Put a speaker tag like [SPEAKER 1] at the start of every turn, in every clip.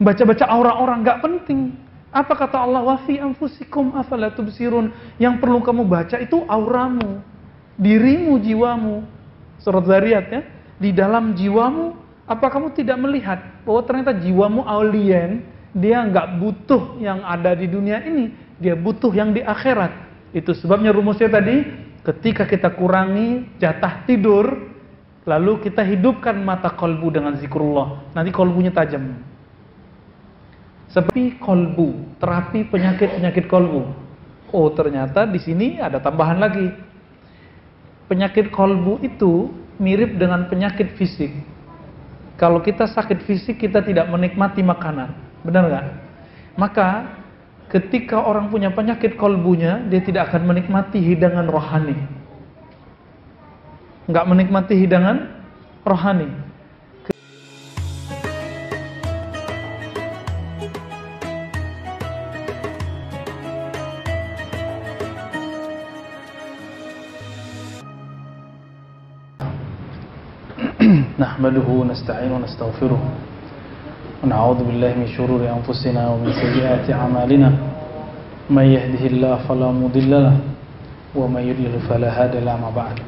[SPEAKER 1] Baca-baca aura orang nggak penting. Apa kata Allah? Wa fi anfusikum afala tubsirun. Yang perlu kamu baca itu auramu, dirimu, jiwamu. Surat Zariyat ya. Di dalam jiwamu, apa kamu tidak melihat bahwa ternyata jiwamu alien, dia nggak butuh yang ada di dunia ini, dia butuh yang di akhirat. Itu sebabnya rumusnya tadi, ketika kita kurangi jatah tidur, lalu kita hidupkan mata kolbu dengan zikrullah, nanti kolbunya tajam. Seperti kolbu, terapi penyakit-penyakit kolbu. Oh, ternyata di sini ada tambahan lagi. Penyakit kolbu itu mirip dengan penyakit fisik. Kalau kita sakit fisik, kita tidak menikmati makanan. Benar nggak? Maka ketika orang punya penyakit kolbunya, dia tidak akan menikmati hidangan rohani. Nggak menikmati hidangan rohani. Nahmaduhu nasta'inuhu nastaghfiruh wa na'udzu billahi min shururi anfusina wa min sayyiati a'malina may yahdihillahu fala mudilla lahu wa may yudlil fala hadiya lahu. Ma ba'd.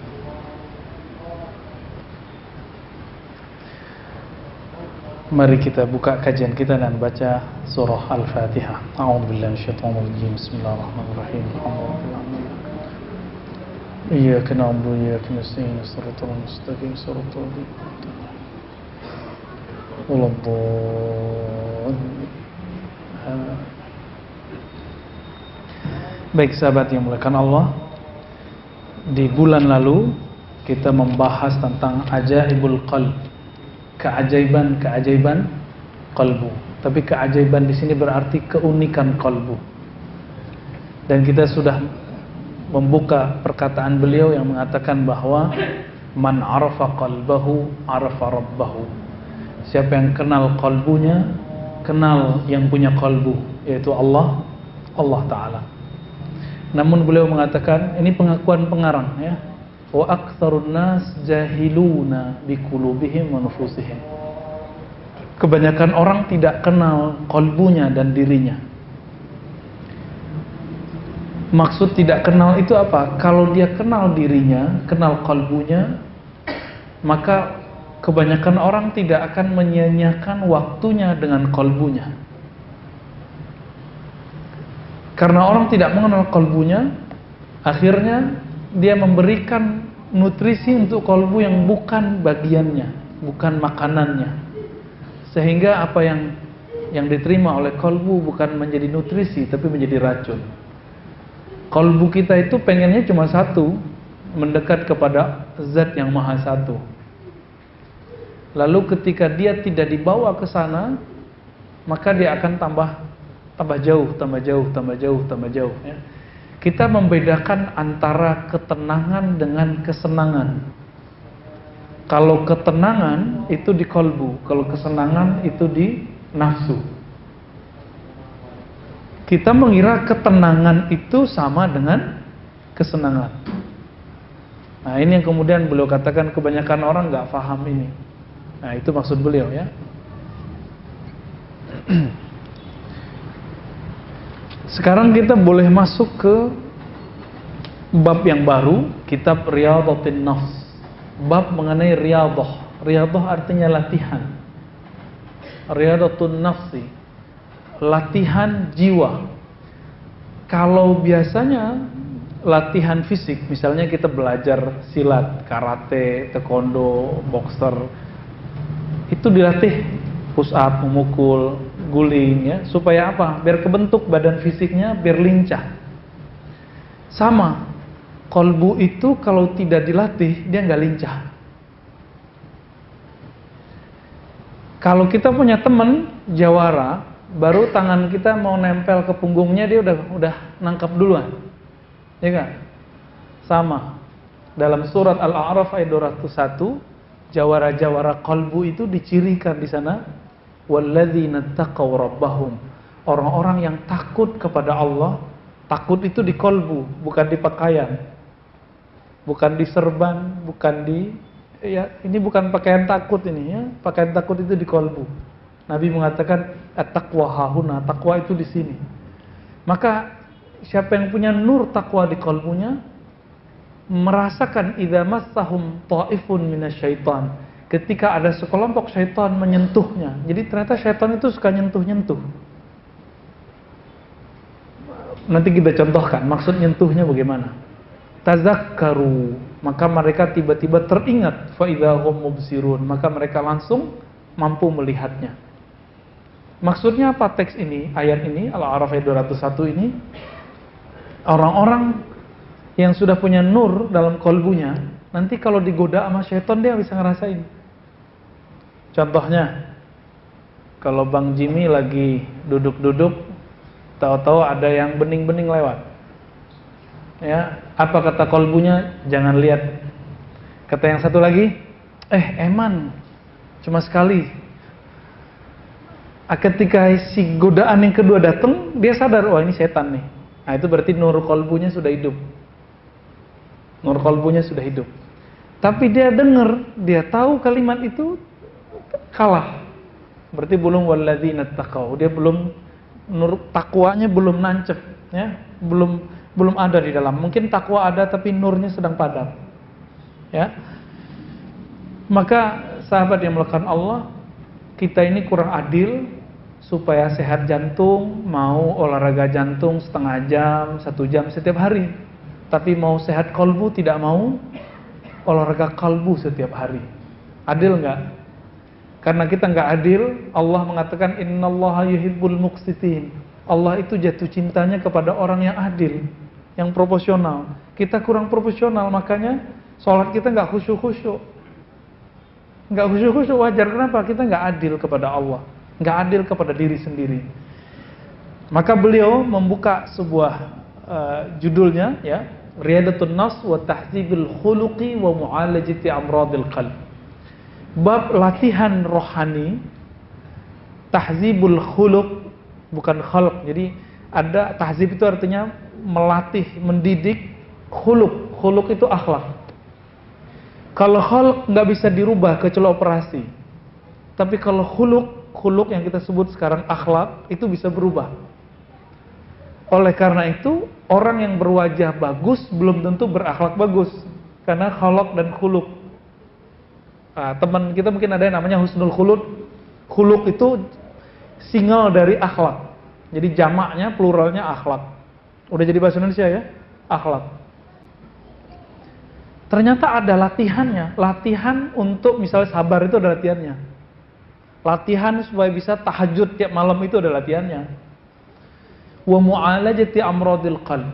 [SPEAKER 1] Mari kita buka kajian kita dan baca surah Al-Fatihah. A'udzu billahi minasyaitonir rajim. Bismillahirrahmanirrahim. Iyyaka na'budu wa iyyaka nasta'in. Shiratal mustaqim. Shiratal ladzina Baik sahabat yang dimuliakan Allah, di bulan lalu kita membahas tentang ajaibul qalb, keajaiban kalbu. Tapi keajaiban di sini berarti keunikan kalbu. Dan kita sudah membuka perkataan beliau yang mengatakan bahwa man arafa qalbahu arafa rabbahu. Siapa yang kenal kalbunya, kenal yang punya kalbu, yaitu Allah Ta'ala. Namun beliau mengatakan, ini pengakuan pengarang ya, wa aktsarun nas jahiluna biqulubihim wa nufusihim. Kebanyakan orang tidak kenal kalbunya dan dirinya. Maksud tidak kenal itu apa? Kalau dia kenal dirinya, kenal kalbunya, maka kebanyakan orang tidak akan menyia-nyiakan waktunya dengan kalbunya. Karena orang tidak mengenal kalbunya, akhirnya dia memberikan nutrisi untuk kalbu yang bukan bagiannya, bukan makanannya. Sehingga apa yang diterima oleh kalbu bukan menjadi nutrisi, tapi menjadi racun. Kalbu kita itu pengennya cuma satu, mendekat kepada zat yang maha satu. Lalu ketika dia tidak dibawa ke sana, maka dia akan tambah jauh ya. Kita membedakan antara ketenangan dengan kesenangan. Kalau ketenangan itu di kalbu, kalau kesenangan itu di nafsu. Kita mengira ketenangan itu sama dengan kesenangan. Nah, ini yang kemudian beliau katakan kebanyakan orang nggak paham ini. Nah, itu maksud beliau ya. Sekarang kita boleh masuk ke bab yang baru, kitab Riyadhatin Nafs. Bab mengenai riyadhah. Riyadhah artinya latihan. Riyadhatun nafsi, latihan jiwa. Kalau biasanya latihan fisik, misalnya kita belajar silat, karate, taekwondo, boxer, itu dilatih push up, memukul, guling ya, supaya apa? Biar kebentuk badan fisiknya, biar lincah. Sama, kalbu itu kalau tidak dilatih, dia nggak lincah. Kalau kita punya teman jawara, baru tangan kita mau nempel ke punggungnya, dia udah nangkap duluan, ya kan? Sama, dalam surat Al-A'raf ayat 201, jawara-jawara kalbu itu dicirikan di sana, walladzina taqaw rabbahum, orang-orang yang takut kepada Allah. Takut itu di kalbu, bukan di pakaian, bukan di serban, bukan di ya, ini bukan pakaian takut ini ya. Pakaian takut itu di kalbu. Nabi mengatakan at-taqwa hahuna, takwa itu di sini. Maka siapa yang punya nur takwa di kalbunya merasakan idza massahum ta'ifun minasyaitan, ketika ada sekelompok syaitan menyentuhnya. Jadi ternyata syaitan itu suka nyentuh-nyentuh. Nanti kita contohkan maksud nyentuhnya bagaimana. Tazakkaru, maka mereka tiba-tiba teringat, fa idza hum mubsirun, maka mereka langsung mampu melihatnya. Maksudnya apa teks ini, ayat ini, Al-A'raf ayat 201 ini? Orang-orang yang sudah punya nur dalam kalbunya, nanti kalau digoda sama syaitan dia bisa ngerasain. Contohnya, kalau Bang Jimmy lagi duduk-duduk, tahu-tahu ada yang bening-bening lewat. Ya, apa kata kalbunya? Jangan lihat. Kata yang satu lagi, eman, cuma sekali. Ketika si godaan yang kedua datang, dia sadar, wah ini setan nih. Nah itu berarti nur kalbunya sudah hidup. Nur kalbunya sudah hidup. Tapi dia dengar, dia tahu kalimat itu kalah. Berarti belum walladzina taqau. Dia belum, nur takwanya belum nancep, ya, belum ada di dalam. Mungkin takwa ada tapi nurnya sedang padam. Ya. Maka sahabat yang melakukan Allah, kita ini kurang adil. Supaya sehat jantung, mau olahraga jantung setengah jam, 1 jam setiap hari. Tapi mau sehat kalbu, tidak mau olahraga kalbu setiap hari. Adil enggak? Karena kita enggak adil, Allah mengatakan innallaha yuhibbul muqsitin. Allah itu jatuh cintanya kepada orang yang adil, yang proporsional. Kita kurang proporsional, makanya sholat kita enggak khusyuk-khusyuk. Enggak khusyuk-khusyuk, wajar. Kenapa? Kita enggak adil kepada Allah, nggak adil kepada diri sendiri. Maka beliau membuka sebuah judulnya, ya, Riyadatun Nafs wa Tahdzibul Khuluqi wa Mu'alajati Amradil Qalb. Bab latihan rohani, tahzibul khuluq, bukan khalq. Jadi ada tahzib itu artinya melatih, mendidik. Khuluq itu akhlak. Kalau khalq nggak bisa dirubah kecuali operasi. Tapi kalau khuluq yang kita sebut sekarang akhlak, itu bisa berubah. Oleh karena itu, orang yang berwajah bagus belum tentu berakhlak bagus, karena khalaq dan khuluq. Teman kita mungkin ada yang namanya husnul khuluq. Khuluq itu single dari akhlak. Jadi jamaknya, pluralnya akhlak. Udah jadi bahasa Indonesia ya? Akhlak. Ternyata ada latihannya. Latihan untuk misalnya sabar itu ada latihannya. Latihan supaya bisa tahajud tiap malam itu ada latihannya. Wa mu'alajati amradil qalb.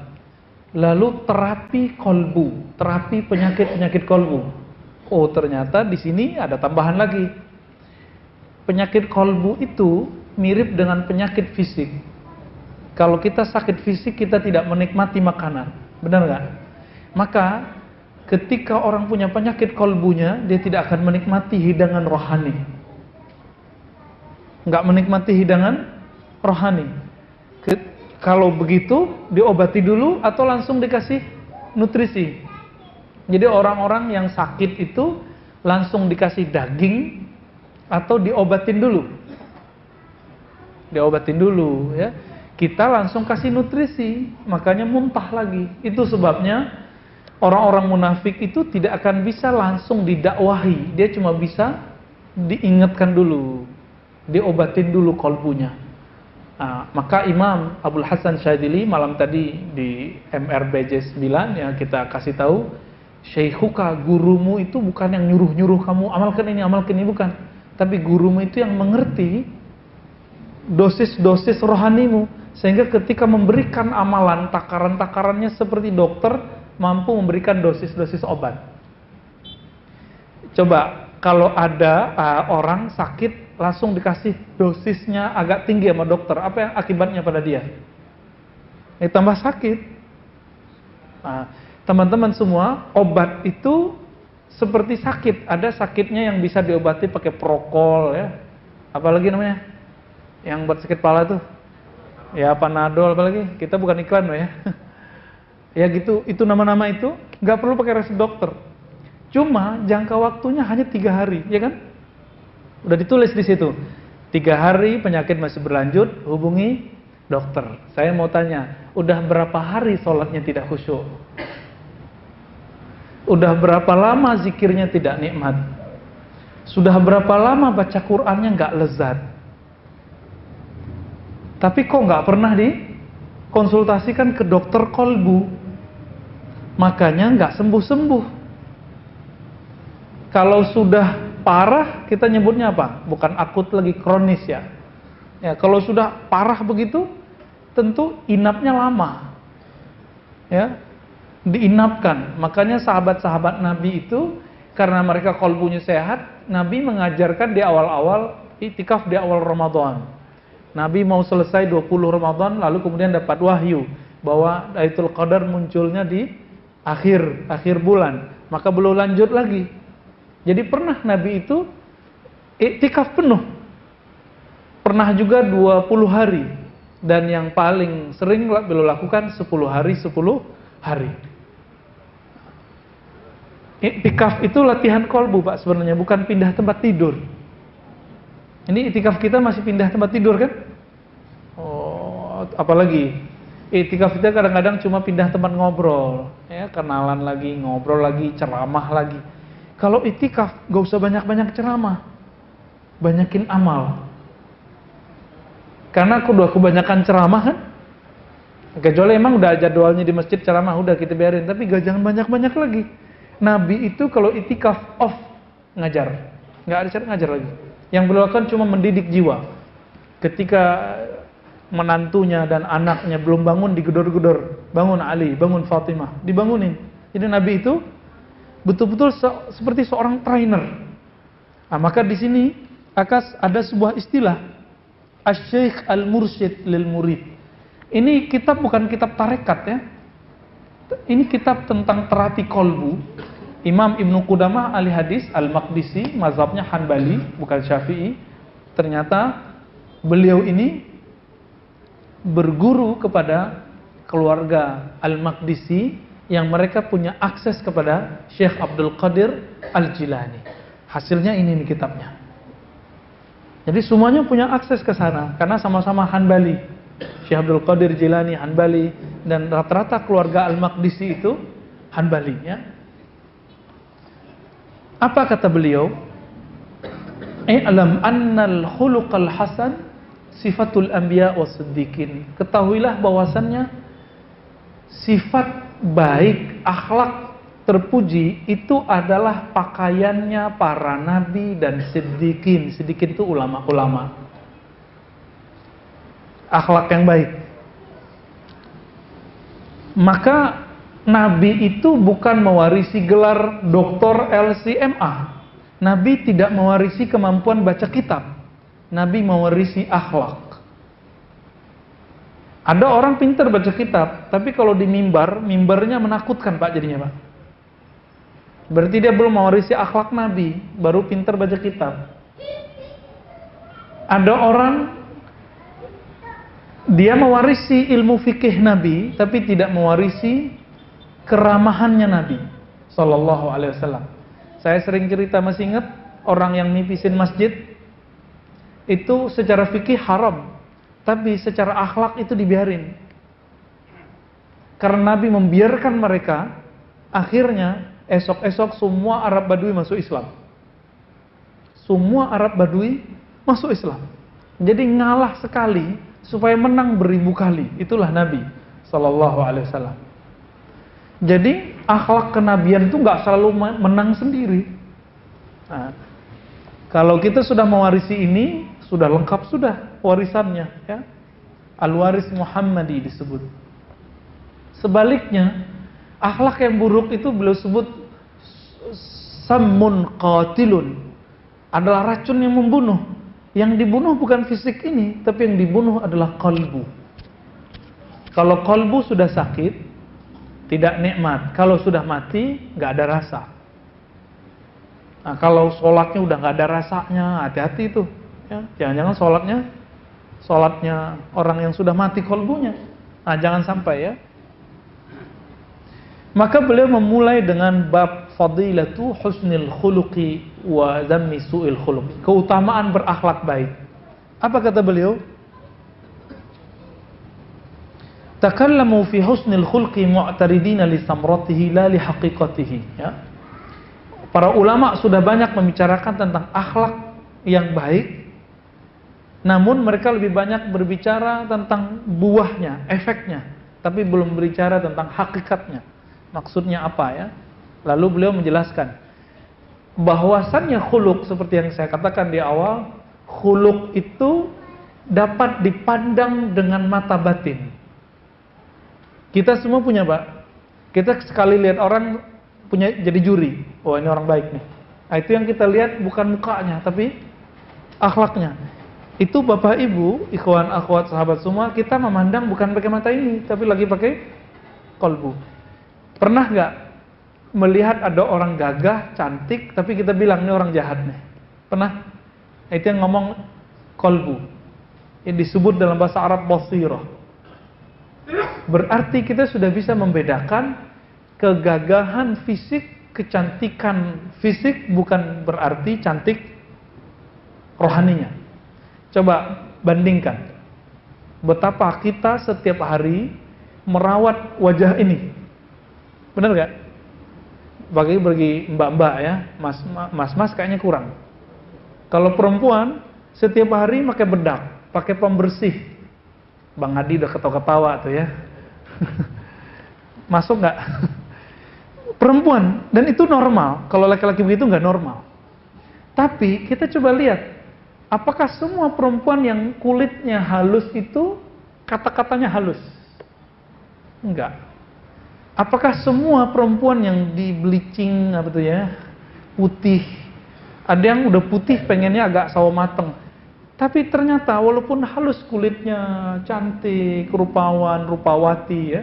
[SPEAKER 1] Lalu terapi kolbu, terapi penyakit-penyakit kolbu. Oh, ternyata di sini ada tambahan lagi. Penyakit kolbu itu mirip dengan penyakit fisik. Kalau kita sakit fisik, kita tidak menikmati makanan. Benar nggak? Maka ketika orang punya penyakit kolbunya, dia tidak akan menikmati hidangan rohani. Nggak menikmati hidangan rohani. Kalau begitu, diobati dulu atau langsung dikasih nutrisi. Jadi orang-orang yang sakit itu langsung dikasih daging atau diobatin dulu. Diobatin dulu, ya. Kita langsung kasih nutrisi, makanya muntah lagi. Itu sebabnya orang-orang munafik itu tidak akan bisa langsung didakwahi. Dia cuma bisa diingatkan dulu, diobatin dulu kolbunya. Maka Imam Abdul Hasan Syadzili malam tadi di MRBJ 9 yang kita kasih tahu, Syaikhuka, gurumu itu bukan yang nyuruh-nyuruh kamu amalkan ini bukan, tapi gurumu itu yang mengerti dosis-dosis rohanimu, sehingga ketika memberikan amalan, takaran-takarannya seperti dokter mampu memberikan dosis-dosis obat. Coba kalau ada orang sakit langsung dikasih dosisnya agak tinggi sama dokter, apa yang akibatnya pada dia? Tambah sakit. Teman-teman semua, obat itu seperti sakit. Ada sakitnya yang bisa diobati pakai prokol, ya. Apalagi namanya? Yang buat sakit kepala tuh. Ya Panadol, apalagi. Kita bukan iklan loh ya. Ya gitu, itu nama-nama itu nggak perlu pakai resep dokter. Cuma jangka waktunya hanya 3 hari, ya kan? Udah ditulis di situ. 3 hari penyakit masih berlanjut, hubungi dokter. Saya mau tanya, udah berapa hari sholatnya tidak khusyuk? Udah berapa lama zikirnya tidak nikmat? Sudah berapa lama baca Qur'annya nggak lezat? Tapi kok nggak pernah dikonsultasikan ke dokter kolbu? Makanya nggak sembuh-sembuh. Kalau sudah parah, kita nyebutnya apa? Bukan akut lagi, kronis ya. Ya, kalau sudah parah begitu, tentu inapnya lama. Ya, diinapkan. Makanya sahabat-sahabat Nabi itu, karena mereka kolbunya sehat, Nabi mengajarkan di awal-awal iktikaf di awal Ramadan. Nabi mau selesai 20 Ramadan, lalu kemudian dapat wahyu bahwa Lailatul Qadar munculnya di akhir bulan. Maka belum lanjut lagi. Jadi pernah Nabi itu iktikaf penuh. Pernah juga 20 hari. Dan yang paling sering beliau lakukan 10 hari, 10 hari. Iktikaf itu latihan kolbu Pak sebenarnya, bukan pindah tempat tidur. Ini iktikaf kita masih pindah tempat tidur kan? Oh, apalagi iktikaf kita kadang-kadang cuma pindah tempat ngobrol, ya, kenalan lagi, ngobrol lagi, ceramah lagi. Kalau iktikaf gak usah banyak-banyak ceramah, banyakin amal. Karena udah kebanyakan ceramah kan? Kecuali emang udah jadwalnya di masjid ceramah, udah kita biarin. Tapi jangan banyak-banyak lagi. Nabi itu kalau iktikaf off ngajar, nggak ada cara ngajar lagi. Yang beliau lakukan cuma mendidik jiwa. Ketika menantunya dan anaknya belum bangun, digedor-gedor, bangun Ali, bangun Fatimah, dibangunin. Jadi Nabi itu betul-betul seperti seorang trainer. Nah, maka di sini ada sebuah istilah, Asy-Syaikh al-Mursyid lil Murid. Ini kitab bukan kitab tarekat ya. Ini kitab tentang terapi kolbu. Imam Ibnu Qudamah ahli hadis Al-Maqdisi, mazhabnya Hanbali bukan Syafi'i. Ternyata beliau ini berguru kepada keluarga Al-Maqdisi yang mereka punya akses kepada Syekh Abdul Qadir Al-Jilani. Hasilnya ini nih kitabnya. Jadi semuanya punya akses ke sana karena sama-sama Hanbali. Syekh Abdul Qadir Jilani Hanbali dan rata-rata keluarga Al-Maqdisi itu Hanbali ya. Apa kata beliau? I'lam annal khuluqal hasan sifatul anbiya was-siddiqin. Ketahuilah bahwasannya sifat baik, akhlak terpuji itu adalah pakaiannya para nabi dan siddiqin. Siddiqin itu ulama-ulama. Akhlak yang baik. Maka Nabi itu bukan mewarisi gelar doktor LCMA. Nabi tidak mewarisi kemampuan baca kitab. Nabi mewarisi akhlak. Ada orang pintar baca kitab, tapi kalau di mimbarnya menakutkan Pak jadinya Pak. Berarti dia belum mewarisi akhlak Nabi, baru pintar baca kitab. Ada orang dia mewarisi ilmu fikih Nabi, tapi tidak mewarisi keramahannya Nabi Sallallahu Alaihi Wasallam. Saya sering cerita, masih ingat orang yang nipisin masjid itu secara fikih haram, tapi secara akhlak itu dibiarin. Karena Nabi membiarkan mereka, akhirnya esok-esok semua Arab Badui masuk Islam. Semua Arab Badui masuk Islam. Jadi ngalah sekali supaya menang beribu kali. Itulah Nabi Sallallahu Alaihi Wasallam. Jadi akhlak kenabian itu nggak selalu menang sendiri. Nah, kalau kita sudah mewarisi ini, sudah lengkap sudah warisannya. Ya. Al-Waris Muhammadi disebut. Sebaliknya, akhlak yang buruk itu beliau sebut sammun qatilun, adalah racun yang membunuh. Yang dibunuh bukan fisik ini, tapi yang dibunuh adalah qalbu. Kalau qalbu sudah sakit, tidak nikmat. Kalau sudah mati, nggak ada rasa. Nah, kalau sholatnya udah nggak ada rasanya, hati-hati itu. Ya, jangan-jangan sholatnya orang yang sudah mati kolbunya. Nah, jangan sampai ya. Maka beliau memulai dengan bab fadilatu husnil khuluqi wa zammi su'il khuluq. Keutamaan berakhlak baik. Apa kata beliau? Takallamu fi husnil khulqi mu'taridina li samratihi la li haqiqatihi, ya. Para ulama sudah banyak membicarakan tentang akhlak yang baik, namun mereka lebih banyak berbicara tentang buahnya, efeknya, tapi belum berbicara tentang hakikatnya. Maksudnya apa, ya? Lalu beliau menjelaskan bahwasannya khuluq, seperti yang saya katakan di awal, khuluq itu dapat dipandang dengan mata batin. Kita semua punya, Pak. Kita sekali lihat orang punya jadi juri. Oh, ini orang baik nih. Nah, itu yang kita lihat bukan mukanya, tapi akhlaknya. Itu Bapak Ibu, ikhwan akhwat sahabat semua, kita memandang bukan pakai mata ini, tapi lagi pakai kolbu. Pernah nggak melihat ada orang gagah, cantik, tapi kita bilang ini orang jahat nih? Pernah? Itu yang ngomong kolbu. Yang disebut dalam bahasa Arab basirah. Berarti kita sudah bisa membedakan kegagahan fisik, kecantikan fisik bukan berarti cantik rohaninya. Coba bandingkan betapa kita setiap hari merawat wajah ini. Benar gak? Bagi mbak-mbak ya, mas kayaknya kurang. Kalau perempuan setiap hari pakai bedak, pakai pembersih. Bang Adi udah ketawa-ketawa tuh ya. Masuk nggak? Perempuan, dan itu normal. Kalau laki-laki begitu nggak normal. Tapi kita coba lihat, apakah semua perempuan yang kulitnya halus itu kata-katanya halus? Enggak. Apakah semua perempuan yang di bleaching apa tuh ya, putih, ada yang udah putih pengennya agak sawo mateng? Tapi ternyata walaupun halus kulitnya, cantik, rupawan, rupawati ya,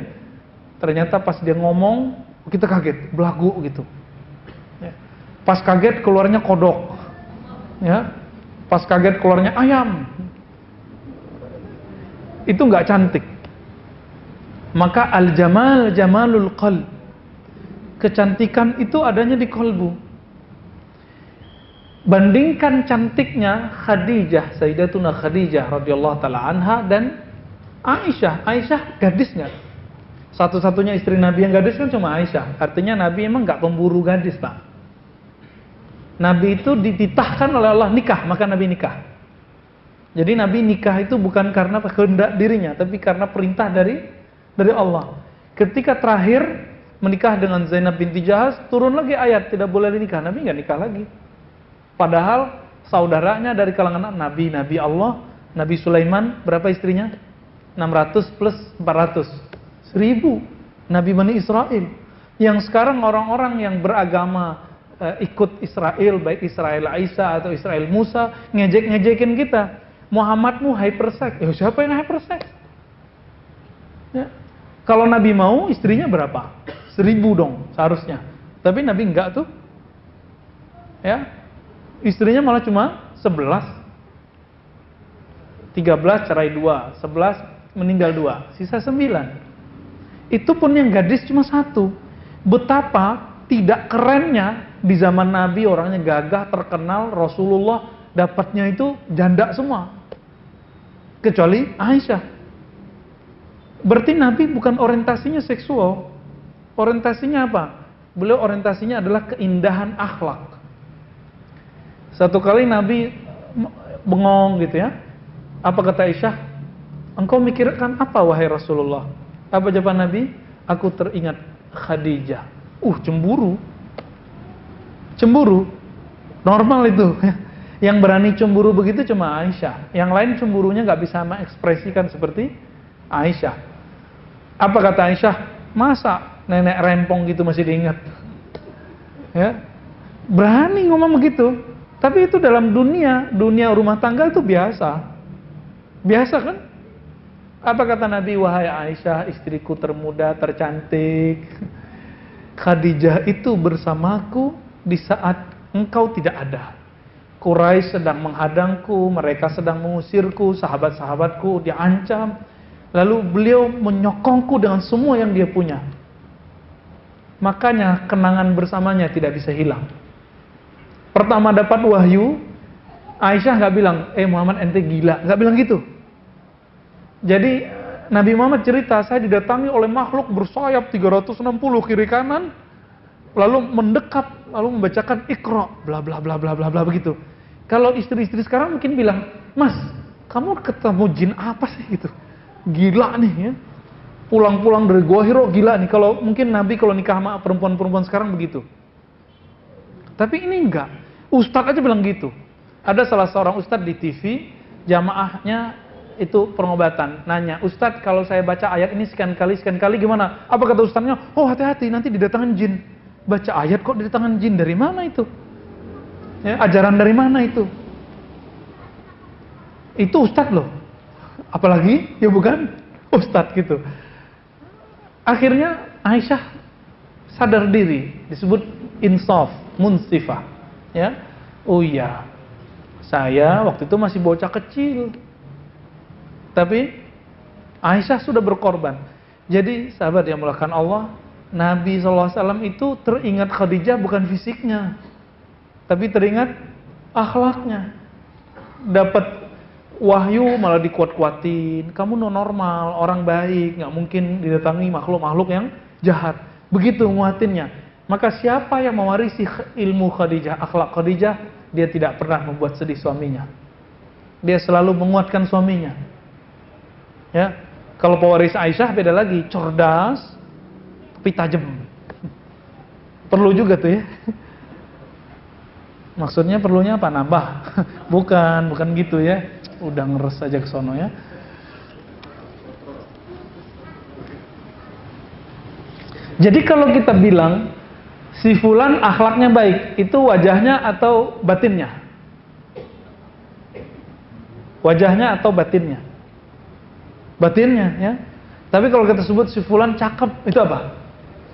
[SPEAKER 1] ternyata pas dia ngomong kita kaget, belagu gitu. Ya. Pas kaget keluarnya kodok, ya. Pas kaget keluarnya ayam. Itu nggak cantik. Maka al-jamal jamalul qalb. Kecantikan itu adanya di kolbu. Bandingkan cantiknya Khadijah, Sayyidatuna Khadijah radhiyallahu taala anha dan Aisyah. Aisyah gadis nggak? Satu-satunya istri Nabi yang gadis kan cuma Aisyah. Artinya Nabi emang nggak pemburu gadis, Pak. Nabi itu dititahkan oleh Allah nikah, maka Nabi nikah. Jadi Nabi nikah itu bukan karena kehendak dirinya, tapi karena perintah dari Allah. Ketika terakhir menikah dengan Zainab binti Jahaz, turun lagi ayat tidak boleh dinikah. Nabi nggak nikah lagi. Padahal saudaranya dari kalangan Nabi Allah, Nabi Sulaiman, berapa istrinya? 600 plus 400. 1000. Nabi Bani Israel. Yang sekarang orang-orang yang beragama ikut Israel, baik Israel Isa atau Israel Musa, ngejek-ngejekin kita. Muhammadmu hypersex. Siapa yang hypersex? Ya. Kalau Nabi mau, istrinya berapa? 1000 dong seharusnya. Tapi Nabi enggak tuh. Ya. Istrinya malah cuma 11. 13 cerai 2, 11 meninggal 2, sisa 9. Itu pun yang gadis cuma 1. Betapa tidak kerennya di zaman Nabi, orangnya gagah, terkenal, Rasulullah dapatnya itu janda semua. Kecuali Aisyah. Berarti Nabi bukan orientasinya seksual. Orientasinya apa? Beliau orientasinya adalah keindahan akhlak. Satu kali Nabi bengong gitu ya. Apa kata Aisyah? Engkau mikirkan apa wahai Rasulullah? Apa jawaban Nabi? Aku teringat Khadijah. Cemburu. Cemburu. Normal itu. Yang berani cemburu begitu cuma Aisyah. Yang lain cemburunya nggak bisa mengekspresikan seperti Aisyah. Apa kata Aisyah? Masa nenek rempong gitu masih diingat? Ya. Berani ngomong begitu. Tapi itu dalam dunia rumah tangga itu biasa. Biasa kan? Apa kata Nabi? Wahai Aisyah, istriku termuda, tercantik. Khadijah itu bersamaku di saat engkau tidak ada. Quraisy sedang menghadangku, mereka sedang mengusirku, sahabat-sahabatku diancam. Lalu beliau menyokongku dengan semua yang dia punya. Makanya kenangan bersamanya tidak bisa hilang. Pertama dapat wahyu, Aisyah nggak bilang, Muhammad ente gila, nggak bilang gitu. Jadi Nabi Muhammad cerita, saya didatangi oleh makhluk bersayap 360 kiri kanan, lalu mendekat, lalu membacakan Iqra, bla bla bla bla bla bla begitu. Kalau istri-istri sekarang mungkin bilang, Mas, kamu ketemu jin apa sih gitu? Gila nih ya. Pulang-pulang dari Gua Hiro gila nih. Kalau mungkin Nabi kalau nikah sama perempuan-perempuan sekarang begitu. Tapi ini enggak. Ustadz aja bilang gitu. Ada salah seorang ustadz di TV, jamaahnya itu pengobatan. Nanya, Ustadz kalau saya baca ayat ini sekian kali gimana? Apa kata ustadznya? Oh hati-hati nanti didatangin jin. Baca ayat kok didatangin jin, dari mana itu? Ya, ajaran dari mana itu? Itu ustadz loh. Apalagi, ya bukan ustadz gitu. Akhirnya Aisyah sadar diri, disebut insaf, munsifah. Ya, oh iya, saya waktu itu masih bocah kecil. Tapi Aisyah sudah berkorban. Jadi sahabat yang melakukan Allah, Nabi SAW itu teringat Khadijah bukan fisiknya, tapi teringat akhlaknya. Dapat wahyu malah dikuat-kuatin, kamu normal, orang baik, nggak mungkin didatangi makhluk-makhluk yang jahat. Begitu nguatinnya. Maka siapa yang mewarisi ilmu Khadijah, akhlak Khadijah, dia tidak pernah membuat sedih suaminya. Dia selalu menguatkan suaminya. Ya, kalau pewaris Aisyah beda lagi, cerdas tapi tajam. Perlu juga tuh ya. Maksudnya perlunya apa? Nambah. Bukan gitu ya. Udah ngeres aja ke sono ya. Jadi kalau kita bilang si fulan akhlaknya baik, itu wajahnya atau batinnya? Wajahnya atau batinnya? Batinnya ya. Tapi kalau kita sebut si fulan cakep, itu apa?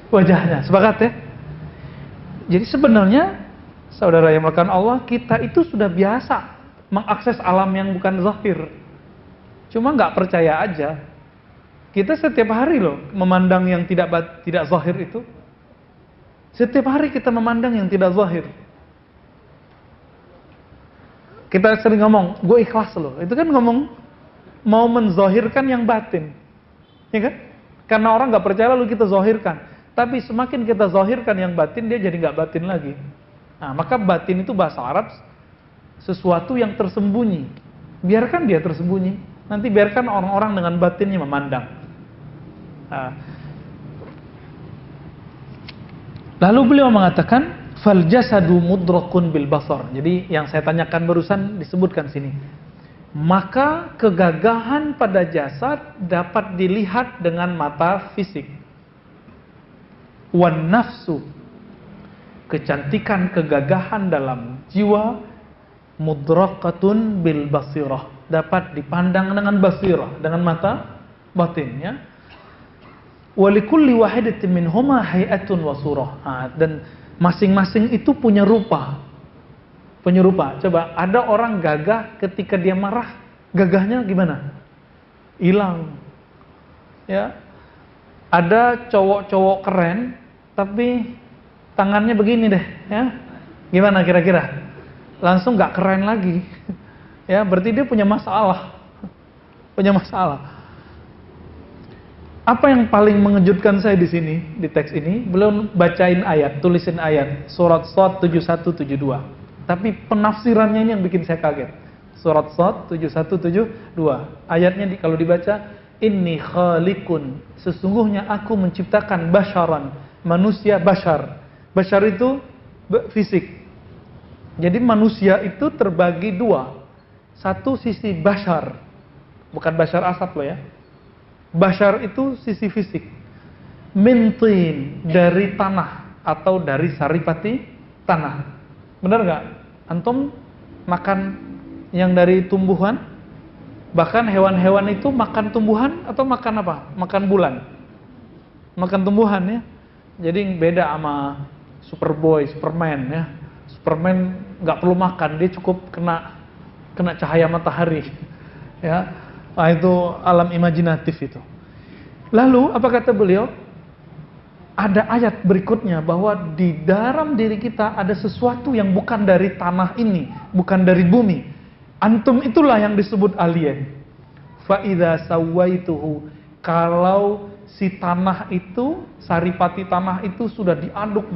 [SPEAKER 1] Wajahnya. Sepakat ya? Jadi sebenarnya saudara yang melakukan Allah, kita itu sudah biasa mengakses alam yang bukan zahir. Cuma nggak percaya aja. Kita setiap hari loh memandang yang tidak zahir itu. Setiap hari kita memandang yang tidak zahir. Kita sering ngomong, gue ikhlas loh. Itu kan ngomong mau menzahirkan yang batin, ya kan? Karena orang nggak percaya lalu kita zahirkan. Tapi semakin kita zahirkan yang batin, dia jadi nggak batin lagi. Nah, maka batin itu bahasa Arab sesuatu yang tersembunyi. Biarkan dia tersembunyi. Nanti biarkan orang-orang dengan batinnya memandang. Nah. Lalu beliau mengatakan, fal jasadu mudrakun bil basar. Jadi yang saya tanyakan barusan disebutkan sini. Maka kegagahan pada jasad dapat dilihat dengan mata fisik. Wan nafsu, kecantikan kegagahan dalam jiwa, mudrakatun bil basirah, dapat dipandang dengan basirah, dengan mata batin ya. Walikulli wahidatin minhuma hay'atun wa surah. Dan masing-masing itu punya rupa. Penyerupa. Coba ada orang gagah ketika dia marah, gagahnya gimana? Hilang. Ya. Ada cowok-cowok keren tapi tangannya begini deh, ya. Gimana kira-kira? Langsung nggak keren lagi. Ya, berarti dia punya masalah. Punya masalah. Apa yang paling mengejutkan saya di sini, di teks ini, belum bacain ayat, tulisin ayat, surat Shad 7172. Tapi penafsirannya ini yang bikin saya kaget. Surat Shad 7172. Ayatnya kalau dibaca, inni khaliqun, sesungguhnya aku menciptakan basyaran, manusia bashar. Bashar itu fisik. Jadi manusia itu terbagi dua. Satu sisi bashar, bukan Bashar Asad loh ya. Bashar itu sisi fisik. Mintin, dari tanah atau dari saripati tanah. Benar nggak? Antum makan yang dari tumbuhan? Bahkan hewan-hewan itu makan tumbuhan atau makan apa? Makan bulan. Makan tumbuhan ya. Jadi beda sama Superboy, Superman ya. Superman nggak perlu makan, dia cukup kena cahaya matahari. Ya. Nah, itu alam imajinatif itu. Lalu apa kata beliau? Ada ayat berikutnya bahwa di dalam diri kita ada sesuatu yang bukan dari tanah ini, bukan dari bumi, Antum itulah yang disebut alien. Fa idza sawaituhu, kalau si tanah itu, saripati tanah itu sudah diaduk,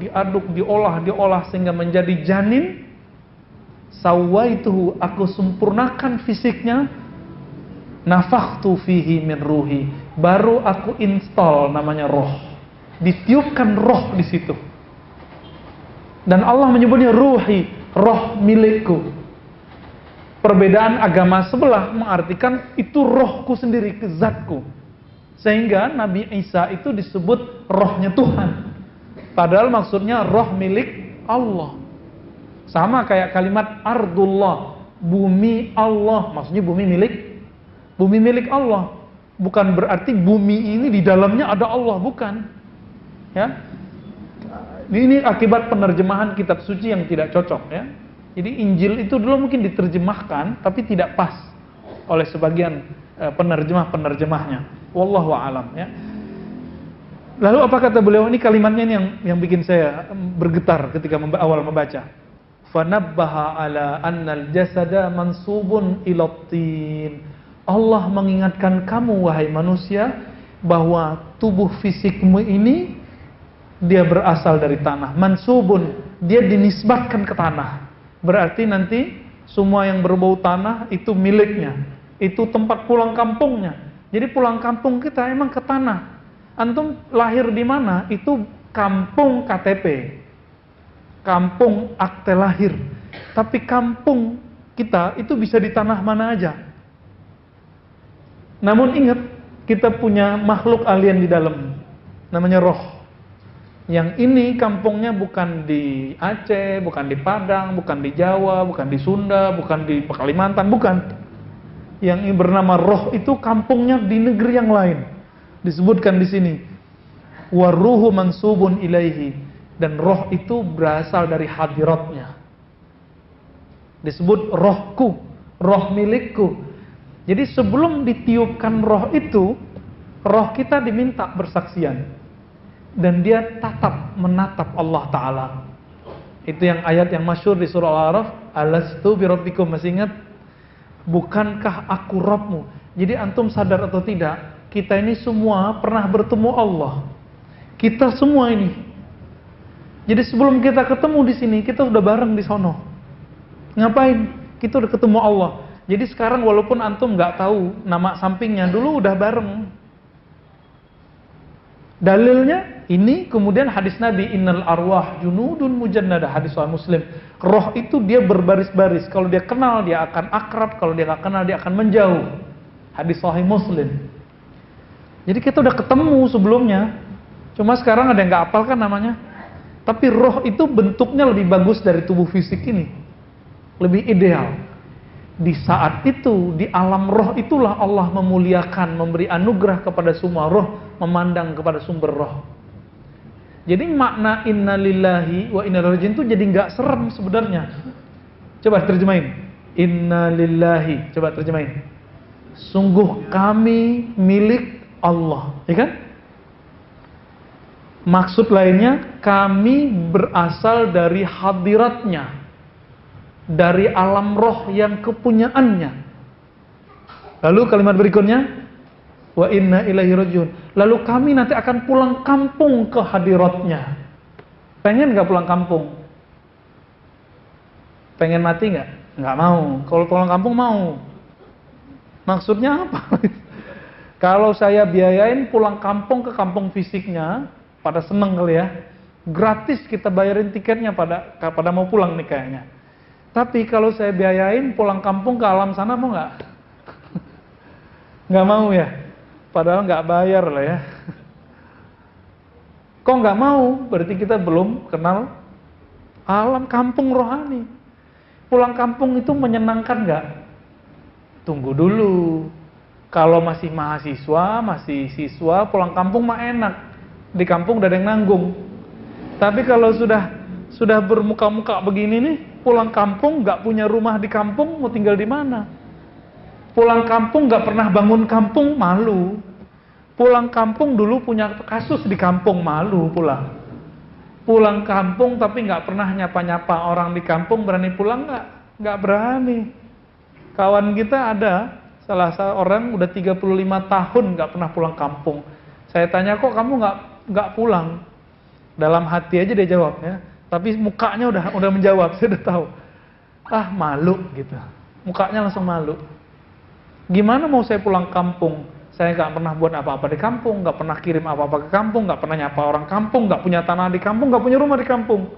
[SPEAKER 1] diolah sehingga menjadi janin, sawaituhu, aku sempurnakan fisiknya, nafakhtu fihi min ruhi, baru aku install namanya roh, ditiupkan roh di situ. Dan Allah menyebutnya ruhi, roh milikku. Perbedaan agama sebelah mengartikan itu rohku sendiri, kezatku. Sehingga Nabi Isa itu disebut rohnya Tuhan. Padahal maksudnya roh milik Allah. Sama kayak kalimat ardullah, bumi Allah, maksudnya bumi milik Allah. Bukan berarti bumi ini di dalamnya ada Allah, bukan. Ya. Ini akibat penerjemahan kitab suci yang tidak cocok, ya. Jadi Injil itu dulu mungkin diterjemahkan tapi tidak pas oleh sebagian penerjemahnya. Wallahu a'lam, ya. Lalu apa kata beliau? Ini kalimatnya ini yang bikin saya bergetar ketika awal membaca. Fanabbaha ala annal jasada mansubun ila tin. Allah mengingatkan kamu wahai manusia bahwa tubuh fisikmu ini dia berasal dari tanah. Mansubun, dia dinisbatkan ke tanah. Berarti nanti semua yang berbau tanah itu miliknya. Itu tempat pulang kampungnya. Jadi pulang kampung kita emang ke tanah. Antum lahir di mana? Itu kampung KTP. Kampung akte lahir. Tapi kampung kita itu bisa di tanah mana aja. Namun ingat, kita punya makhluk alien di dalam. Namanya roh. Yang ini kampungnya bukan di Aceh, bukan di Padang, bukan di Jawa, bukan di Sunda, bukan di Kalimantan, bukan. Yang ini bernama roh itu kampungnya di negeri yang lain. Disebutkan di sini. Waruhu mansubun ilaihi, dan roh itu berasal dari hadiratnya. Disebut rohku, roh milikku. Jadi sebelum ditiupkan roh itu, roh kita diminta bersaksian. Dan dia menatap Allah Ta'ala. Itu yang ayat yang masyhur di surah Al-A'raf, alastu birabbikum, masih ingat? Bukankah aku Rabbmu? Jadi antum sadar atau tidak, kita ini semua pernah bertemu Allah. Kita semua ini. Jadi sebelum kita ketemu di sini, kita udah bareng di sono. Ngapain? Kita udah ketemu Allah. Jadi sekarang walaupun antum nggak tahu nama sampingnya, dulu udah bareng. Dalilnya ini kemudian hadis Nabi, innal arwah junudun mujannada, hadis Sahih Muslim. Roh itu dia berbaris-baris. Kalau dia kenal dia akan akrab, kalau dia nggak kenal dia akan menjauh. Hadis Sahih Muslim. Jadi kita udah ketemu sebelumnya. Cuma sekarang ada yang nggak hafal kan namanya. Tapi roh itu bentuknya lebih bagus dari tubuh fisik ini. Lebih ideal. Di saat itu, di alam roh itulah Allah memuliakan, memberi anugerah kepada semua roh, memandang kepada sumber roh. Jadi makna inna lillahi wa inna ilaihi raji'un itu jadi nggak serem sebenarnya. Coba terjemahin. Inna lillahi, coba terjemahin. Sungguh kami milik Allah, ya kan? Maksud lainnya, kami berasal dari hadiratnya, dari alam roh yang kepunyaannya. Lalu kalimat berikutnya, wa inna ilaihi raji'un. Lalu kami nanti akan pulang kampung ke hadiratnya. Pengen gak pulang kampung? Pengen mati gak? Gak mau. Kalau pulang kampung mau. Maksudnya apa? Kalau saya biayain pulang kampung ke kampung fisiknya, pada seneng kali ya. Gratis kita bayarin tiketnya pada mau pulang nih kayaknya. Tapi kalau saya biayain pulang kampung ke alam sana, mau nggak? Nggak mau ya? Padahal nggak bayar lah ya. Kok nggak mau? Berarti kita belum kenal alam kampung rohani. Pulang kampung itu menyenangkan nggak? Tunggu dulu. Kalau masih mahasiswa, masih siswa, pulang kampung mah enak. Di kampung udah ada yang nanggung. Tapi kalau sudah bermuka-muka begini nih, pulang kampung nggak punya rumah di kampung, mau tinggal di mana? Pulang kampung nggak pernah bangun kampung, malu. Pulang kampung dulu punya kasus di kampung, malu pulang. Pulang kampung tapi nggak pernah nyapa-nyapa orang di kampung, berani pulang nggak? Nggak berani. Kawan kita ada salah seorang udah 35 tahun nggak pernah pulang kampung. Saya tanya, kok kamu nggak pulang? Dalam hati aja dia jawab ya. Tapi mukanya udah menjawab, saya udah tahu. Ah, malu gitu. Mukanya langsung malu. Gimana mau saya pulang kampung? Saya nggak pernah buat apa-apa di kampung, nggak pernah kirim apa-apa ke kampung, nggak pernah nyapa orang kampung, nggak punya tanah di kampung, nggak punya rumah di kampung.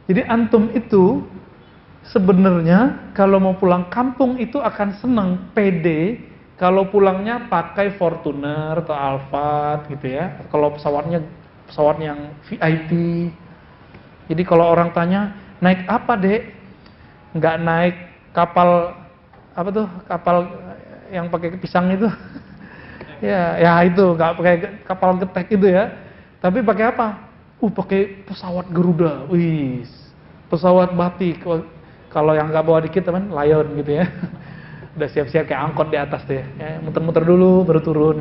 [SPEAKER 1] Jadi antum itu sebenarnya kalau mau pulang kampung itu akan senang, pede kalau pulangnya pakai Fortuner atau Alphard gitu ya. Kalau pesawat yang VIP. Jadi kalau orang tanya, naik apa dek? Nggak naik kapal apa tuh? Kapal yang pakai pisang itu. ya itu nggak pakai kapal getek itu ya. Tapi pakai apa? Pakai pesawat Garuda. Wih, pesawat batik. Kalau yang nggak bawa dikit teman, Lion gitu ya. Udah siap-siap kayak angkot di atas tuh ya. Muter-muter dulu baru turun.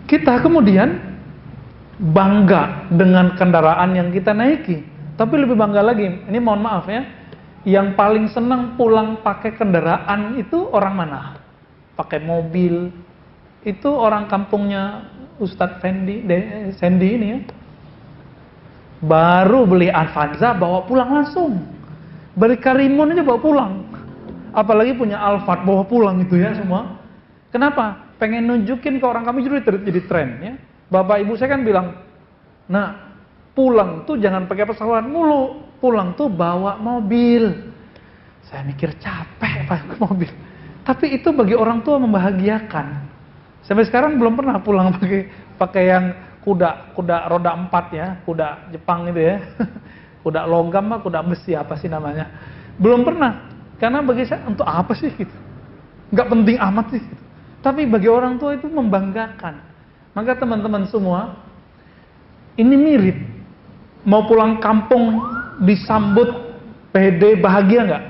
[SPEAKER 1] Kita kemudian bangga dengan kendaraan yang kita naiki. Tapi lebih bangga lagi, ini mohon maaf ya, yang paling senang pulang pakai kendaraan itu orang mana? Pakai mobil. Itu orang kampungnya Ustadz Sandy ini ya. Baru beli Avanza bawa pulang langsung. Beli Karimun aja bawa pulang. Apalagi punya Alphard bawa pulang itu ya semua. Kenapa? Pengen nunjukin ke orang kami jadi tren ya. Bapak ibu saya kan bilang, nah pulang tuh jangan pakai pesawat mulu. Pulang tuh bawa mobil. Saya mikir capek pakai mobil. Tapi itu bagi orang tua membahagiakan. Sampai sekarang belum pernah pulang pakai yang kuda roda 4 ya, kuda Jepang itu ya. Kuda logam mah, kuda besi apa sih namanya. Belum pernah. Karena bagi saya untuk apa sih gitu. Enggak penting amat sih gitu. Tapi bagi orang tua itu membanggakan. Maka teman-teman semua, ini mirip. Mau pulang kampung disambut pede bahagia enggak?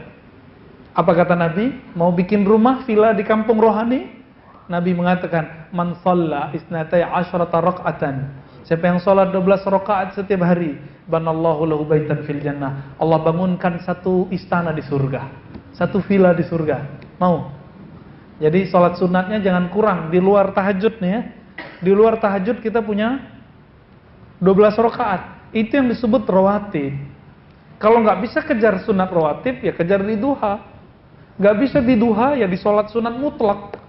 [SPEAKER 1] Apa kata Nabi? Mau bikin rumah villa di kampung rohani? Nabi mengatakan, man shalla isnatai asyrata raq'atan. Siapa yang sholat 12 rakaat setiap hari, banallahu lahu baitan fil jannah. Allah bangunkan satu istana di surga. Satu villa di surga. Mau? Jadi sholat sunatnya jangan kurang di luar tahajud nih ya. Di luar tahajud kita punya 12 rakaat. Itu yang disebut rawatib. Kalau nggak bisa kejar sunat rawatib, ya kejar di duha. Nggak bisa di duha, ya di sholat sunat mutlak.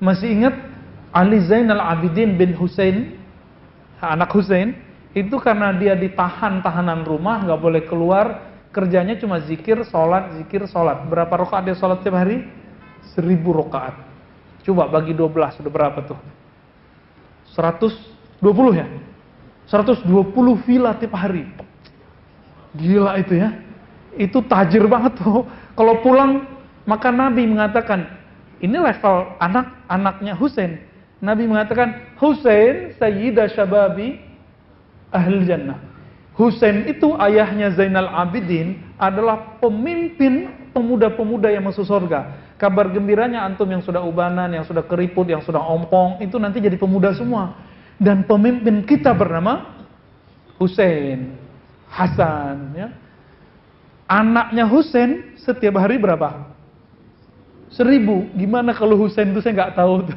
[SPEAKER 1] Masih ingat Ali Zainal Abidin bin Husain, anak Husain, itu karena dia ditahan tahanan rumah, nggak boleh keluar, kerjanya cuma zikir, sholat. Berapa rakaat dia sholat setiap hari? 1000 rakaat. Coba bagi 12, sudah berapa tuh? 120 ya? 120 villa tiap hari. Gila itu ya. Itu tajir banget tuh. Kalau pulang, maka Nabi mengatakan, ini level anak-anaknya Husain. Nabi mengatakan, Husain sayyida syababi ahli jannah. Husain itu ayahnya Zainal Abidin adalah pemimpin pemuda-pemuda yang masuk surga. Kabar gembiranya antum yang sudah ubanan, yang sudah keriput, yang sudah ompong, itu nanti jadi pemuda semua. Dan pemimpin kita bernama Husain, Hasan. Ya. Anaknya Husain setiap hari berapa? 1000. Gimana kalau Husain itu saya nggak tahu.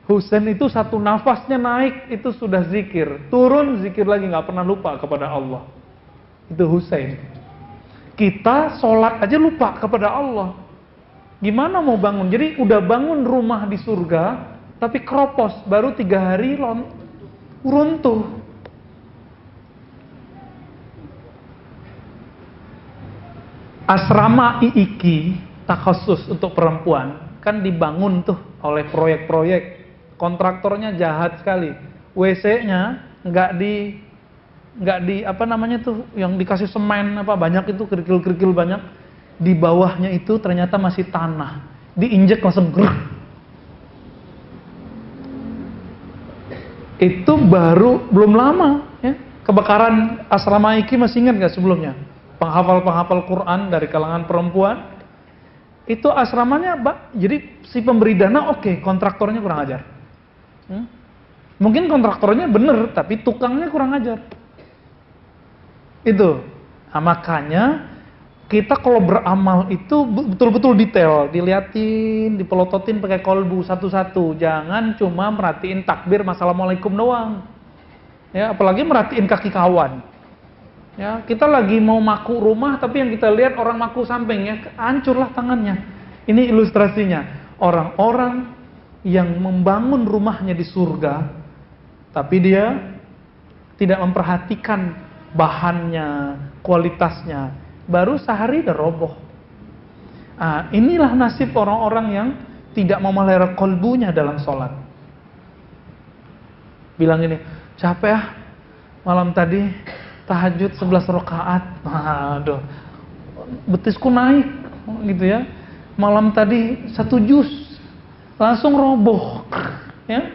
[SPEAKER 1] Husain itu satu nafasnya naik itu sudah zikir, turun zikir lagi, nggak pernah lupa kepada Allah. Itu Husain. Kita sholat aja lupa kepada Allah. Gimana mau bangun? Jadi udah bangun rumah di surga, tapi keropos, baru 3 hari runtuh. Asrama IIKI takhusus untuk perempuan kan dibangun tuh oleh proyek-proyek. Kontraktornya jahat sekali. WC-nya nggak di apa namanya tuh yang dikasih semen apa banyak itu kerikil-kerikil banyak. Di bawahnya itu ternyata masih tanah. Diinjek langsung gruk. Itu baru belum lama ya. Kebakaran asrama IIKI masih ingat nggak sebelumnya? Penghafal-penghafal Quran dari kalangan perempuan. Itu asramanya, jadi si pemberi dana oke, kontraktornya kurang ajar. Mungkin kontraktornya bener, tapi tukangnya kurang ajar. Itu. Nah, makanya Kita kalau beramal itu betul-betul detail, diliatin, dipelototin pakai kolbu satu-satu. Jangan cuma merhatiin takbir assalamualaikum doang. Ya, apalagi merhatiin kaki kawan. Ya, kita lagi mau maku rumah tapi yang kita lihat orang maku sampingnya, hancurlah tangannya. Ini ilustrasinya. Orang-orang yang membangun rumahnya di surga tapi dia tidak memperhatikan bahannya, kualitasnya, baru sehari udah roboh. Inilah nasib orang-orang yang tidak memelihara kolbunya dalam sholat. Bilang ini, capek malam tadi tahajud 11 rakaat. Aduh, betisku naik gitu ya. Malam tadi 1 juz langsung roboh. Ya.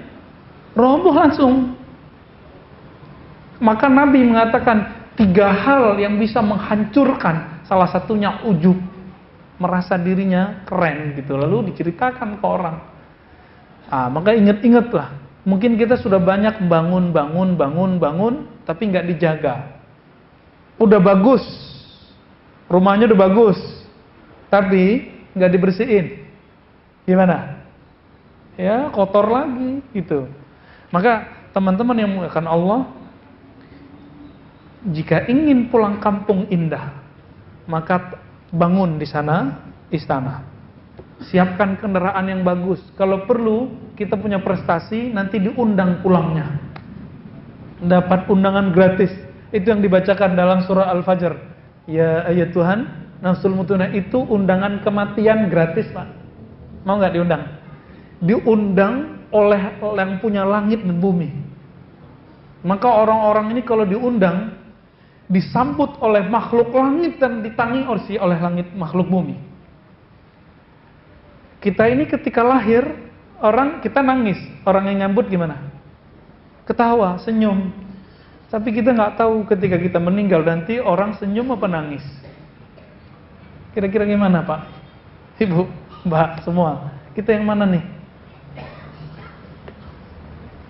[SPEAKER 1] Roboh langsung. Maka Nabi mengatakan 3 hal yang bisa menghancurkan, salah satunya ujub, merasa dirinya keren gitu, lalu diceritakan ke orang. Maka ingat-ingatlah, mungkin kita sudah banyak bangun, tapi nggak dijaga. Udah bagus, rumahnya udah bagus, tapi nggak dibersihin, gimana? Ya kotor lagi gitu. Maka teman-teman yang memuliakan Allah, jika ingin pulang kampung indah, maka bangun di sana istana. Siapkan kendaraan yang bagus. Kalau perlu, kita punya prestasi, nanti diundang pulangnya. Dapat undangan gratis. Itu yang dibacakan dalam surah Al-Fajr. Ya ayat Tuhan, nafsul mutuna itu undangan kematian gratis, Pak. Mau nggak diundang? Diundang oleh yang punya langit dan bumi. Maka orang-orang ini kalau diundang, disambut oleh makhluk langit dan ditangi oleh langit makhluk bumi. Kita ini ketika lahir, kita nangis, orang yang nyambut gimana? Ketawa, senyum. Tapi kita nggak tahu ketika kita meninggal nanti orang senyum apa nangis. Kira-kira gimana, Pak? Ibu, Mbak, semua. Kita yang mana nih?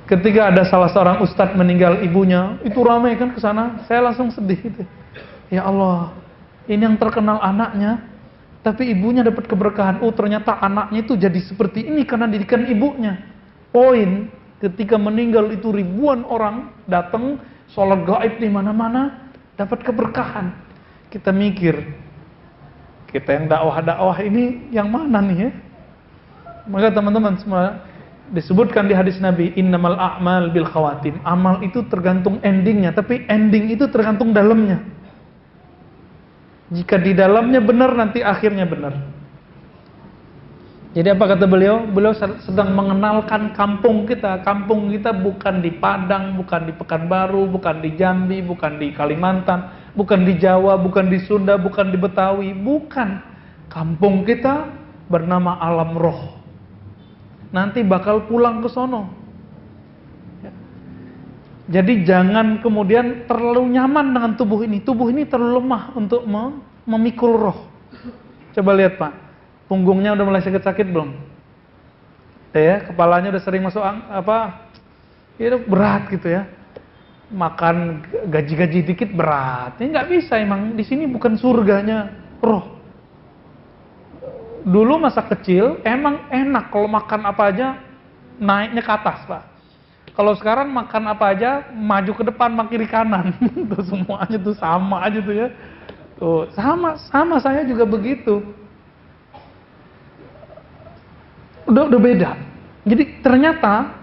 [SPEAKER 1] Ketika ada salah seorang ustadz meninggal ibunya, itu ramai kan ke sana, saya langsung sedih gitu. Ya Allah, ini yang terkenal anaknya, tapi ibunya dapat keberkahan. Oh, ternyata anaknya itu jadi seperti ini karena didikan ibunya. Poin, ketika meninggal itu ribuan orang datang, sholat gaib di mana-mana, dapat keberkahan. Kita mikir, kita yang dakwah ini yang mana nih ya? Maka teman-teman semua, disebutkan di hadis Nabi, innamal a'mal bil khawatim. Amal itu tergantung endingnya, tapi ending itu tergantung dalamnya. Jika di dalamnya benar, nanti akhirnya benar. Jadi apa kata beliau? Beliau sedang mengenalkan kampung kita. Kampung kita bukan di Padang, bukan di Pekanbaru, bukan di Jambi, bukan di Kalimantan, bukan di Jawa, bukan di Sunda, bukan di Betawi. Bukan. Kampung kita bernama alam roh. Nanti bakal pulang ke sono. Jadi jangan kemudian terlalu nyaman dengan tubuh ini. Tubuh ini terlalu lemah untuk memikul roh. Coba lihat, Pak. Punggungnya udah mulai sakit-sakit belum? Ya, kepalanya udah sering masuk itu berat gitu ya. Makan gaji-gaji dikit berat. Ini nggak bisa emang. Di sini bukan surganya roh. Dulu masa kecil emang enak kalau makan apa aja naiknya ke atas, Pak. Kalau sekarang makan apa aja maju ke depan, makin kiri kanan. Tuh semuanya tuh sama aja tuh ya. Tuh sama saya juga begitu. Udah beda. Jadi ternyata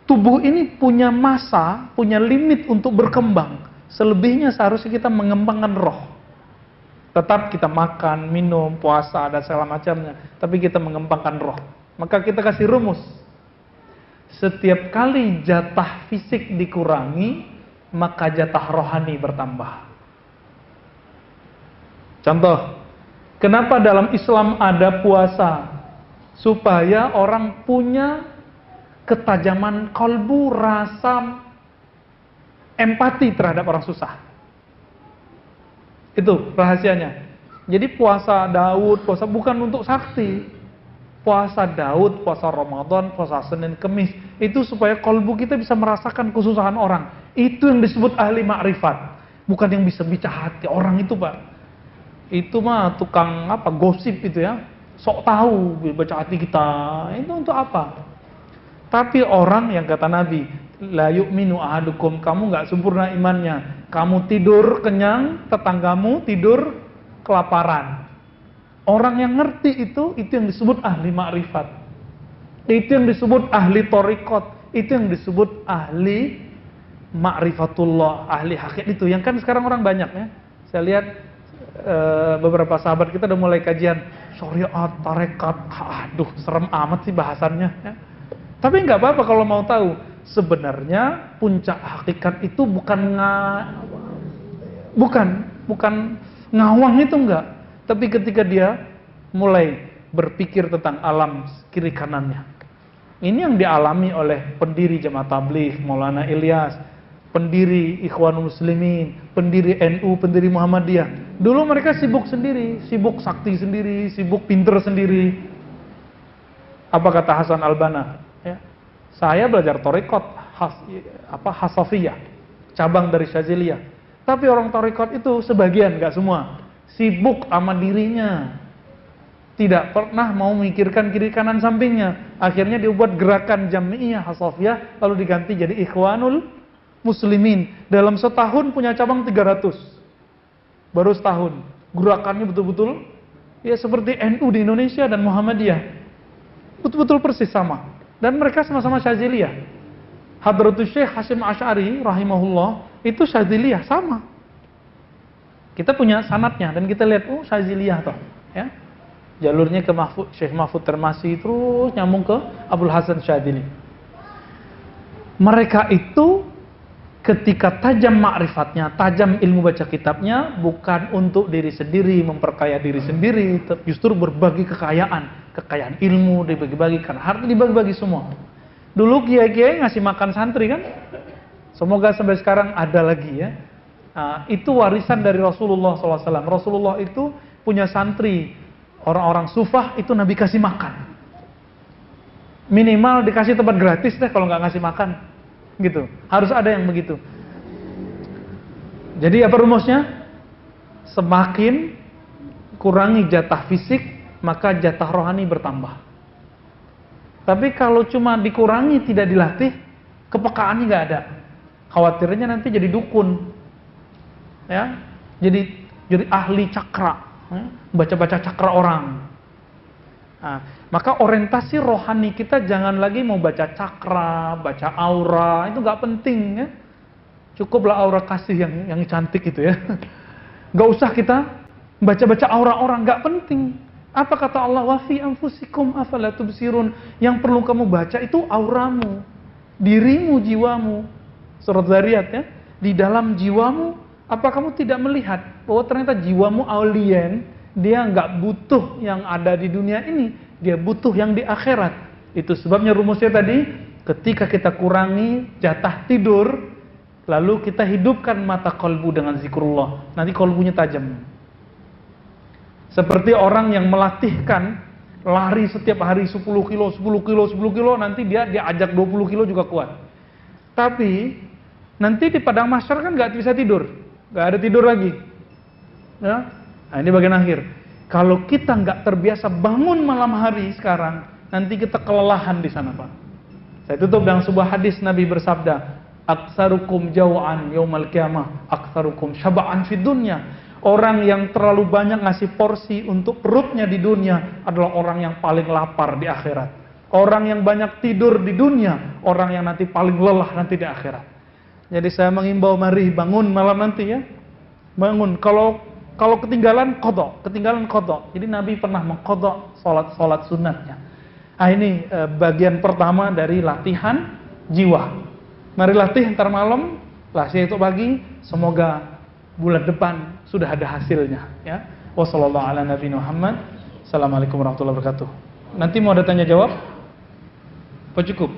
[SPEAKER 1] tubuh ini punya masa, punya limit untuk berkembang. Selebihnya seharusnya kita mengembangkan roh. Tetap kita makan, minum, puasa, dan segala macamnya. Tapi kita mengembangkan roh. Maka kita kasih rumus. Setiap kali jatah fisik dikurangi, maka jatah rohani bertambah. Contoh, kenapa dalam Islam ada puasa? Supaya orang punya ketajaman kalbu, rasa empati terhadap orang susah. Itu rahasianya. Jadi puasa Daud, puasa bukan untuk sakti. Puasa Daud, puasa Ramadan, puasa Senin, Kemis, itu supaya kalbu kita bisa merasakan kesusahan orang. Itu yang disebut ahli ma'rifat. Bukan yang bisa bicara hati orang itu, Pak. Itu mah tukang apa? Gosip itu ya. Sok tahu baca hati kita. Itu untuk apa? Tapi orang yang kata Nabi, la yu'minu ahadukum, kamu nggak sempurna imannya. Kamu tidur kenyang, tetanggamu tidur kelaparan. Orang yang ngerti itu yang disebut ahli ma'rifat. Itu yang disebut ahli thariqat. Itu yang disebut ahli ma'rifatullah, ahli hakikat itu. Yang kan sekarang orang banyak ya. Saya lihat beberapa sahabat kita udah mulai kajian syariat, tarekat. Aduh, serem amat sih bahasannya ya. Tapi nggak apa-apa kalau mau tahu. Sebenarnya puncak hakikat itu bukan ngawang itu enggak. Tapi ketika dia mulai berpikir tentang alam kiri kanannya. Ini yang dialami oleh pendiri Jamaah Tabligh Maulana Ilyas, pendiri Ikhwanul Muslimin, pendiri NU, pendiri Muhammadiyah. Dulu mereka sibuk sendiri, sibuk sakti sendiri, sibuk pinter sendiri. Apa kata Hasan Al-Banna? Ya. Saya belajar thariqat Hasafiyah, cabang dari Syaziliyah. Tapi orang thariqat itu sebagian, nggak semua, sibuk sama dirinya. Tidak pernah mau memikirkan kiri kanan sampingnya. Akhirnya dibuat gerakan Jami'iyah Hasafiyah, lalu diganti jadi Ikhwanul Muslimin. Dalam setahun punya cabang 300. Baru setahun. Gerakannya betul-betul ya seperti NU di Indonesia dan Muhammadiyah. Betul-betul persis sama. Dan mereka sama-sama Syaziliyah. Hadratus Syekh Hasyim Asy'ari rahimahullah itu Syaziliyah sama. Kita punya sanadnya dan kita lihat Syaziliyah toh, ya. Jalurnya ke Syekh Mahfud Termasi terus nyambung ke Abdul Hasan Syadzili. Mereka itu ketika tajam ma'rifatnya, tajam ilmu baca kitabnya, bukan untuk diri sendiri, memperkaya diri sendiri, justru berbagi kekayaan ilmu dibagi-bagikan, harta dibagi-bagi semua. Dulu kiai-kiai ngasih makan santri kan, semoga sampai sekarang ada lagi ya. Itu warisan dari Rasulullah SAW. Rasulullah itu punya santri, orang-orang sufah itu Nabi kasih makan. Minimal dikasih tempat gratis deh kalau nggak ngasih makan, gitu. Harus ada yang begitu. Jadi apa rumusnya? Semakin kurangi jatah fisik, maka jatah rohani bertambah. Tapi kalau cuma dikurangi tidak dilatih, kepekaannya nggak ada. Khawatirnya nanti jadi dukun, ya, jadi ahli cakra, ya? Baca-baca cakra orang. Nah, maka orientasi rohani kita jangan lagi mau baca cakra, baca aura, itu nggak penting ya. Cukuplah aura kasih yang cantik itu ya. Nggak usah kita baca-baca aura orang, nggak penting. Apa kata Allah? Wa fi anfusikum afala tubsirun. Yang perlu kamu baca itu auramu, dirimu, jiwamu. Surat Zariyat ya. Di dalam jiwamu, apa kamu tidak melihat bahwa ternyata jiwamu alien, dia nggak butuh yang ada di dunia ini, dia butuh yang di akhirat. Itu sebabnya rumusnya tadi, ketika kita kurangi jatah tidur, lalu kita hidupkan mata kolbu dengan zikrullah, nanti kolbunya tajam. Seperti orang yang melatihkan lari setiap hari 10 kilo, 10 kilo, 10 kilo, nanti dia ajak 20 kilo juga kuat. Tapi nanti di padang mahsyar kan nggak bisa tidur, nggak ada tidur lagi. Ya? Nah ini bagian akhir. Kalau kita nggak terbiasa bangun malam hari sekarang, nanti kita kelelahan di sana, Pak. Saya tutup dengan sebuah hadis Nabi bersabda, "Aktsarukum jau'an yaumal qiyamah, aktsarukum syaba'an fid dunya." Orang yang terlalu banyak ngasih porsi untuk perutnya di dunia adalah orang yang paling lapar di akhirat. Orang yang banyak tidur di dunia, orang yang nanti paling lelah nanti di akhirat. Jadi saya mengimbau, mari bangun malam nanti ya. Bangun. Kalau ketinggalan qadha. Jadi Nabi pernah mengqadha salat sunatnya. Nah ini bagian pertama dari latihan jiwa. Mari latih ntar malam, latih itu pagi, semoga bulan depan sudah ada hasilnya ya. Wassallallahu ala nabiyina Muhammad. Assalamualaikum warahmatullahi wabarakatuh. Nanti mau ada tanya jawab? Apa cukup?